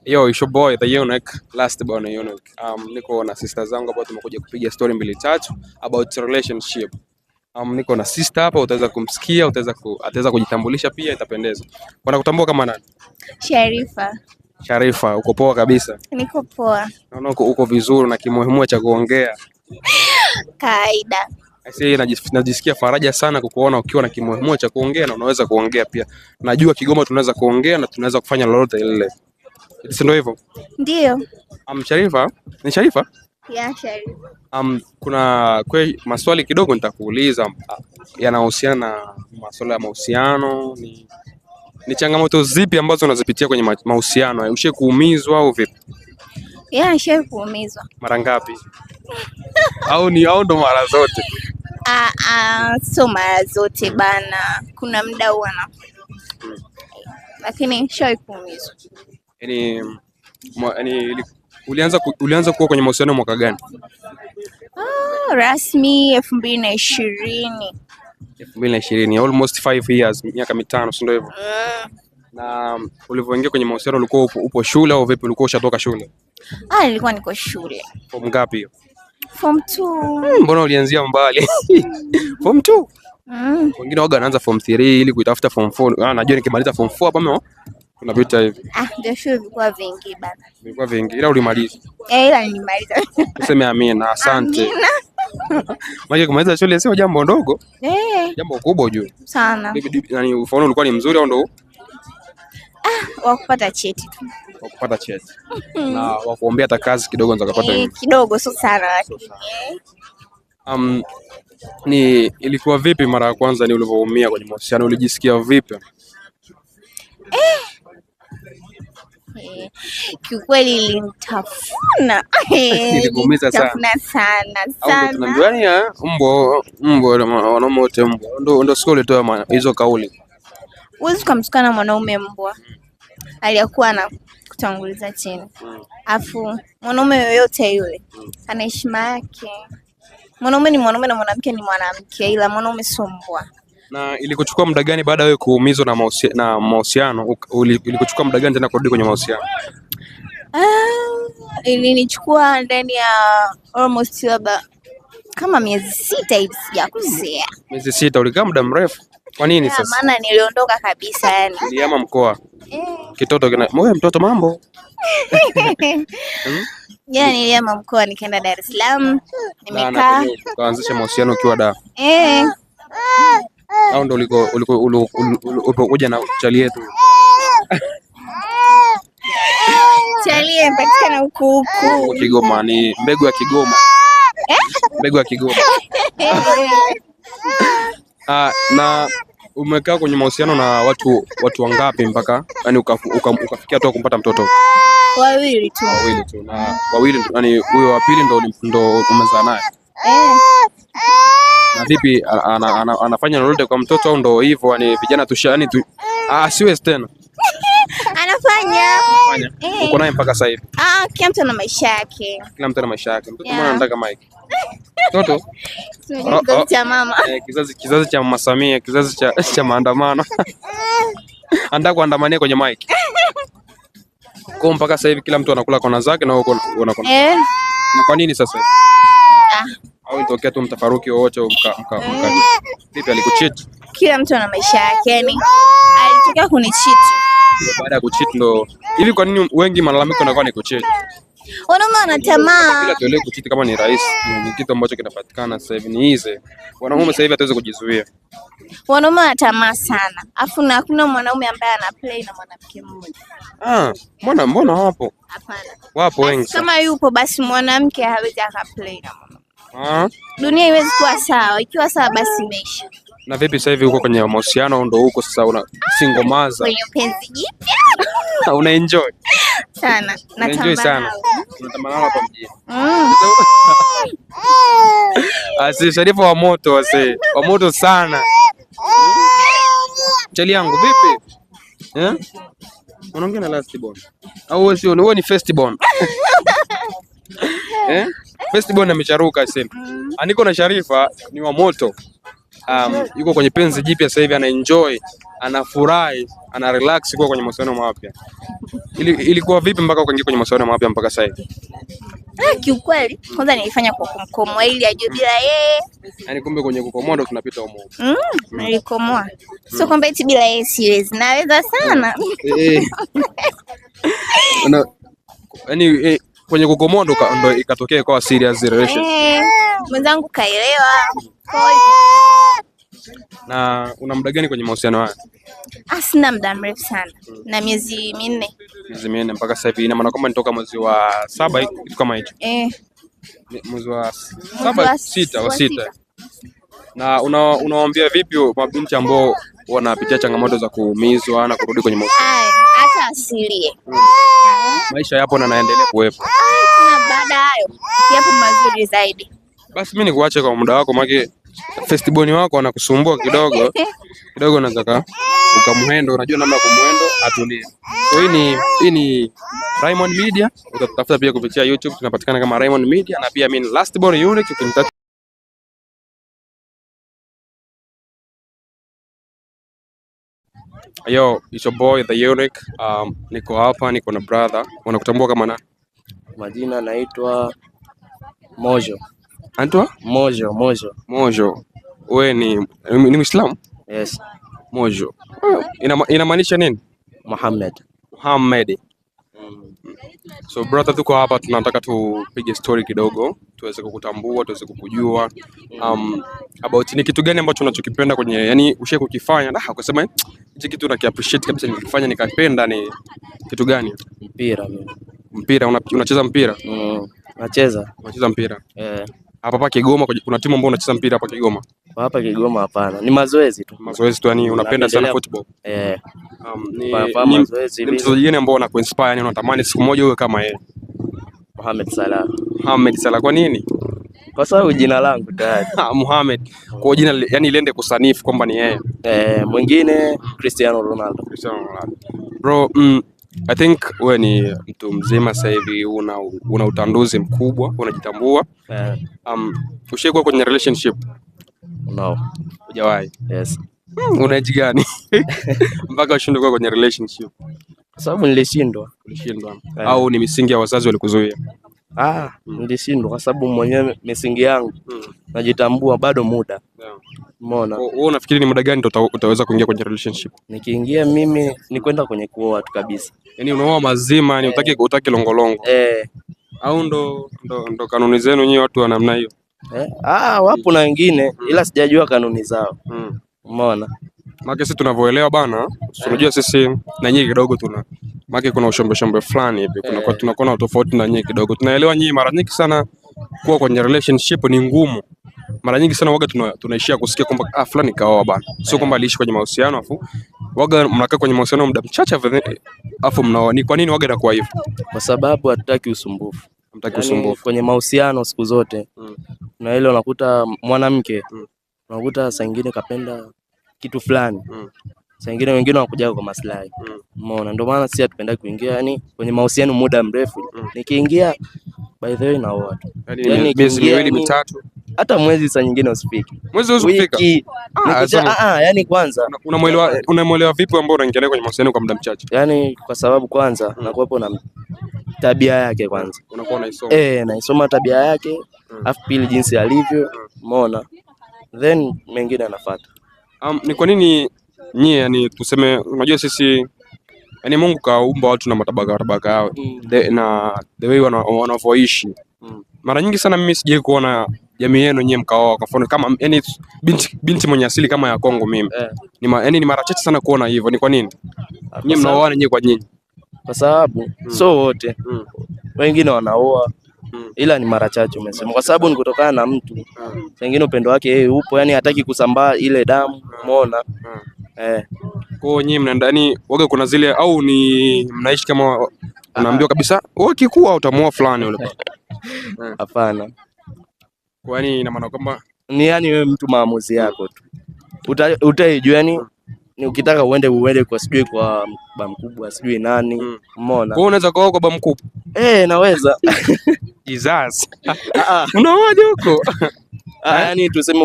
Yo, it's your boy the Eunuch, last born Eunuch. Niko na sister zangu hapa, tumekuja kupiga story mbili tatu about relationship. Niko na sister hapa, utaweza kumsikia, ataweza kujitambulisha pia, itapendeza. Wanakutambua kama nani? Sharifa. Sharifa, uko poa kabisa? Niko poa. Naona uko vizuri na kimuhimu cha kuongea. Kaida. Najisikia faraja sana kukuona ukiwa na kimuhimu cha kuongea na unaweza kuongea pia. Najua Kigoma tunaweza kuongea na tunaweza kufanya lolote lile. Si ndio hivyo? Ndio. Sharifa, ni Sharifa? Yeah, Sharifa. Kuna maswali kidogo nitakuuliza yanahusiana na masuala ya mahusiano. Ni changamoto zipi ambazo unazipitia kwenye mahusiano? Ushe kuumizwa au vipi? Yeah, ushe kuumizwa. Mara ngapi? au ndo mara zote? So mara zote bana. Kuna muda huwa lakini ushe kuumizwa. Yaani ulianza kuwa kwenye mahusiano mwaka gani? Rasmi 2020. 2020, almost 5 years, miaka 5, si ndio hivyo? Na ulivyoingia kwenye mahusiano ulikuwa upo shule au vipi? Ulikuwa ushatoka shule? Nilikuwa niko shule. Form ngapi hiyo? Form 2. Mbona ulianzia mbali? Form 2? Wengine waga wanaanza form 3 ili kuitafuta form 4. Najua nikimaliza form 4 hapa kuna vita hivi. Ndio shule vilikuwa vingi bana. Vilikuwa vingi. Ila ulimaliza? Ila nilimaliza. Tuseme amina, asante. Maana kumaliza shule sio jambo ndogo. Jambo kubwa ujue. Sana. Yaani ufaulu ulikuwa ni mzuri au ndo? Wa kupata cheti tu. Wa kupata cheti. Na wa kuombea hata kazi kidogo ndio ukapata. Kidogo sio sana lakini. Ilikuwa vipi mara ya kwanza ulivyoumia kwenye mahusiano? Ulijisikia vipi? Kiukweli ilinitafuna. Ilikuumiza sana. Tunaambiwa mbwa wanaume wote mbwa. Ndio sio ulitoa hizo kauli. Huwezi kumtukana mwanaume mbwa. Aliyakuwa na kutanguliza chini. Afu mwanaume yoyote yule ana heshima yake. Mwanaume ni mwanaume na mwanamke ni mwanamke, ila mwanaume sio mbwa. Na ilikuchukua muda gani baada wewe kuumizwa na mahusiano? Ilikuchukua muda gani tena kurudi kwenye mahusiano? Ilinichukua ndani ya almost kama miezi 6 hivi, sijakosea. Miezi 6? Ulikaa muda mrefu. Kwa nini sasa? Maana niliondoka kabisa yani. Niliama mkoa. Kitoto moyo mtoto mambo. Niliama mkoa nikaenda Dar es Salaam. Nimekaa. Ukaanzisha mahusiano ukiwa Dar. Au ndo ulipokuja na chali yetu? Chali inapatikana huku Kigoma, ni mbegu ya Kigoma. Mbegu ya Kigoma. Na umekaa kwenye mahusiano na watu wangapi mpaka yani ukafikia tu kumpata mtoto? Wawili tu. Na wawili yani huyo wa pili ndo umezaa naye? Na vipi anafanya lolote kwa mtoto au ndo hivyo yani vijana tushani tu siwezi tena? Anafanya. Uko naye mpaka sasa hivi? Kila mtu ana maisha yake. Mtoto mwana anataka mic. Mtoto? Kizazi cha mama. Kizazi cha Mama Samia, kizazi cha maandamano. Anataka kuandamania kwenye mic. Kwa mpaka sasa hivi kila mtu anakula kona zake na wewe unakona. Na kwa nini sasa? Au ilitokea tu mtafaruki wote vipi? Alikucheat? Kila mtu ana maisha yake yani. Alitokea kunicheat. Baada ya kucheat ndo hivi. Kwa nini wengi malalamiko yanakuwa ni kucheat? Wanaume wana tamaa. Bila tuelewe kucheat kama ni rahisi, ni kitu ambacho kinapatikana sasa hivi, ni easy. Wanaume sasa hivi hataweza kujizuia. Wanaume wana tamaa sana. Afu na hakuna mwanaume ambaye ana play na mwanamke mmoja. Mbona wapo? Hapana. Wapo wengi. Kama yupo basi mwanamke hawezi akaplay na mwanamke. Dunia haiwezi kuwa sawa. Ikiwa sawa basi imeisha. Na vipi sasa hivi uko kwenye mahusiano ndo huko sasa una single maza? Kwenye penzi jipya. Una enjoy sana. Enjoy sana. Unatamani hapa mjini. Sharifa wa moto wase. Wa moto sana. Chali yangu vipi? Unaongea na last born. Au wewe ni first born? First born amecharuka sasa. Aniko na Sharifa ni wa moto. Yuko kwenye penzi jipya sasa hivi, ana enjoy, anafurahi, ana relax kwa kwenye mahusiano mapya. Ilikuwa vipi mpaka ukaingia kwenye mahusiano mapya mpaka sasa hivi? Kiukweli kwanza nilifanya kwa kumkomoa ili ajue bila yeye. Yaani kumbe kwenye kukomoa ndo tunapita huko. Nilikomoa. Sio kwamba eti bila yeye siwezi. Naweza sana. Yaani kwenye kukomoa ndo ikatokea kwa serious relation. Mwenzangu kaelewa. Na una muda gani kwenye mahusiano haya? Sina muda mrefu sana. Na miezi 4. Miezi 4 mpaka sasa hivi. Ina maana kwamba nitoka mwezi wa 7 kitu kama hicho. Mwezi wa 7 6. Na unawaambia vipi mabinti ambao wanapitia changamoto za kuumizwa na kurudi kwenye mahusiano? Hata asilie. Maisha yapo na naendelea kuwepo. Na baada hayo yapo mazuri zaidi. Basi mimi nikuache kwa muda wako maana festival wako anakusumbua kidogo. Kidogo unataka ukamhendo, unajua namna ya kumhendo atulie. So hii ni Raymond Media, utatafuta pia kupitia YouTube tunapatikana kama Raymond Media na pia mimi Lastborn Unique ukinitaka. Yo, it's your boy the Unique. Niko hapa niko na brother. Wanakutambua kama nani? Majina naitwa Mojo. Anaitwa Mojo. Wewe ni Muislamu? Yes. Mojo. Inamaanisha nini? Muhammad. So brother, tuko hapa tunataka tupige story kidogo, tuweze kukutambua, tuweze kukujua. About ni kitu gani ambacho unachokipenda kwenye, yani ushe kukifanya na ukasema hichi kitu nakiappreciate kabisa nikifanya nikapenda, ni kitu gani? Mpira. Unacheza mpira? Unacheza mpira? Hapa Kigoma kuna timu ambayo unacheza mpira hapa Kigoma? Hapa Kigoma hapana. Ni mazoezi tu. Yani unapenda sana football? Ni mchezaji gani ambao unakuinspire, yani unatamani siku moja uwe kama yeye? Mohamed Salah. Kwa nini? Kwa sababu jina langu tayari. Mohamed. Kwa jina yani liende kusanifu kwamba ni yeye. Mwingine Cristiano Ronaldo. Bro, I think wewe ni mtu mzima sasa hivi, una utanduzi mkubwa, unajitambua. Ushaikuwa kwenye relationship? No. Hujawahi? Yes. Unaji gani mpaka ushindwe kuwa kwenye relationship? Kwa sababu nilishindwa. Au ni misingi ya wazazi walikuzuia? Nilishindwa kwa sababu mwenyewe misingi yangu najitambua, bado muda. Umeona? Wewe unafikiri ni muda gani utaweza kuingia kwenye relationship? Nikiingia mimi ni kwenda kwenye kuoa tu kabisa. Yaani unaoa mazima, ni utaki longolongo. Au ndo kanuni zenu nyinyi watu wa namna hiyo? Wapo na wengine ila sijajua kanuni zao. Umeona? Maana sisi tunavyoelewa bana, unajua sisi na nyinyi kidogo maana kuna ushombe fulani hivi, tunakuwa na tofauti na nyinyi kidogo. Tunaelewa nyinyi mara nyingi sana kuwa kwenye relationship ni ngumu. Mara nyingi sana waga tunaishia kusikia kwamba fulani kaoa bana. Sio kwamba aliishi kwenye mahusiano afu waga mnakaa kwenye mahusiano muda mchache afu mnaoa. Ni kwa nini waga inakuwa hivyo? Kwa sababu hatutaki usumbufu. Kwenye mahusiano siku zote. Na ile unakuta mwanamke unakuta saa nyingine kapenda kitu fulani. Saa nyingine wengine wanakuja kwa maslahi. Umeona? Ndio maana sisi hatupenda kuingia yani kwenye mahusiano muda mrefu. Nikiingia by the way naoa tu. Yani miezi 2 3. Hata mwezi saa nyingine usifiki. Mwezi usifika? Yani kwanza unamwelewa vipi ambao unaingia kwenye mahusiano kwa muda mchache? Yani kwa sababu kwanza nakuwepo na tabia yake kwanza. Unakuwa unaisoma? Naisoma tabia yake, afu pili jinsi alivyo, umeona? Then mengine anafuata. Ni kwa nini nyie, yani tuseme, unajua sisi yani Mungu kaumba watu na matabaka yao na the way wanavyoishi. Mara nyingi sana mimi sijai kuona jamii yenu nyie mkaoa kwa mfano kama yani binti mwenye asili kama ya Kongo mimi. Ni mara chache sana kuona hivyo. Ni kwa nini? Nyie mnaoana nyie kwa nyinyi? Kwa sababu so wote wengine wanaoa ila ni mara chache umesema, kwa sababu ni kutokana na mtu wengine upendo wake yeye upo, yani hataki kusambaa ile damu, umeona? Kwa nyinyi mnaenda yani waga kuna zile au ni mnaishi kama unaambiwa kabisa wewe kikua utamuoa fulani yule? Hapana. Kwani ina maana kwamba ni yani wewe mtu maamuzi yako tu. Utaijua yani ni ukitaka uende kwa sijui kwa baba mkubwa sijui nani, umeona? Wewe unaweza kwa baba mkubwa? Naweza. Jesus. Unaoaje huko? Yani tuseme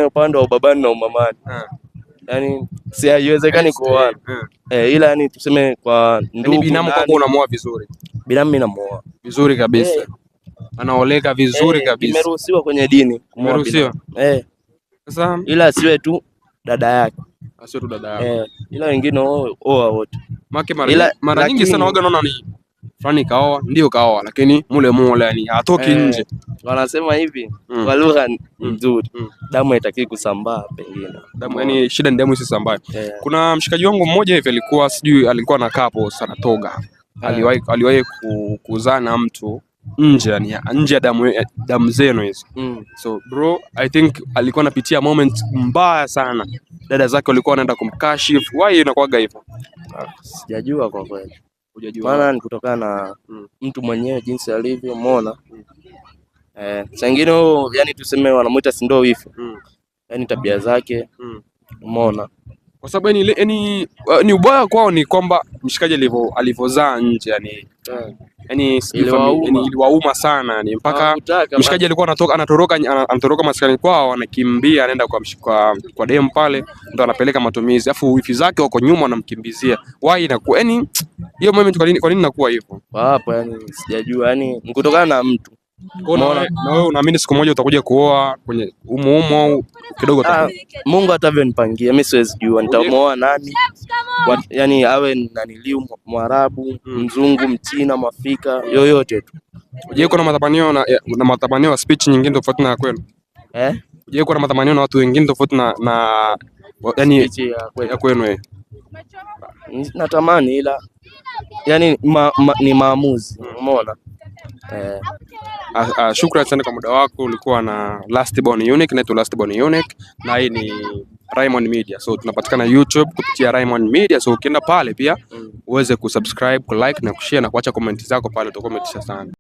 upande wa babani na umamani. yani si haiwezekani kuoa. Ila yani tuseme kwa ndugu, yani binamu kwako unamuoa vizuri. Binamu mimi namuoa vizuri kabisa. Anaoleka vizuri kabisa. Imeruhusiwa kwenye dini. Imeruhusiwa. Sasa ila asiwe tu dada yake. Asiwe tu dada yake. Ila wengine oa wote. Mara nyingi sana waga naona ni fulani kaoa, ndio kaoa, lakini mule yani hatoki nje. Wanasema hivi kwa lugha nzuri, damu haitaki kusambaa pengine. Damu yani shida ni damu isisambae. Kuna mshikaji wangu mmoja hivi alikuwa na kapo sana toga. Aliwahi kuzaa na mtu nje yani nje ya damu zenu hizo. So bro, I think alikuwa anapitia moment mbaya sana. Dada zake walikuwa wanaenda kumkashifu. Why inakuwaga hivyo? Sijajua kwa kweli. Hujajua? Maana ni kutokana na mtu mwenyewe jinsi alivyo, umeona. Sangine yani tuseme wanamuita si ndio wifi. Yani tabia zake, umeona. Kwa sababu ni ubaya kwao ni kwamba mshikaji alivyozaa nje yani iliwauma sana yani mpaka mshikaji alikuwa anatoroka maskani kwao, anakimbia anaenda kwa dem pale, ndo anapeleka matumizi, afu wifi zake wako nyuma wanamkimbizia. Why inakuwa yani hiyo moment kwa nini inakuwa hivyo? Hapo yani sijajua, yani kutokana na mtu. Na wewe unaamini siku moja utakuja kuoa kwenye umo au kidogo Mungu atavyonipangia, mimi siwezi jua nitamuoa nani. Yani awe naniliu Mwarabu, Mzungu, Mchina, Mwafrika, yoyote tu. Je, uko na matamanio ya speech nyingine tofauti na kwenu? Je, uko na matamanio na watu wengine tofauti na yani ya kwenu? Natamani ila yani ni maamuzi, umeona. Shukrani sana kwa muda wako. Ulikuwa na Last Born Unique, naitwa Last Born Unique na hii ni Raymond Media. So tunapatikana YouTube kupitia Raymond Media. So ukienda pale pia uweze kusubscribe, kulike na kushare na kuacha comment zako pale, utakuwa umetisha sana.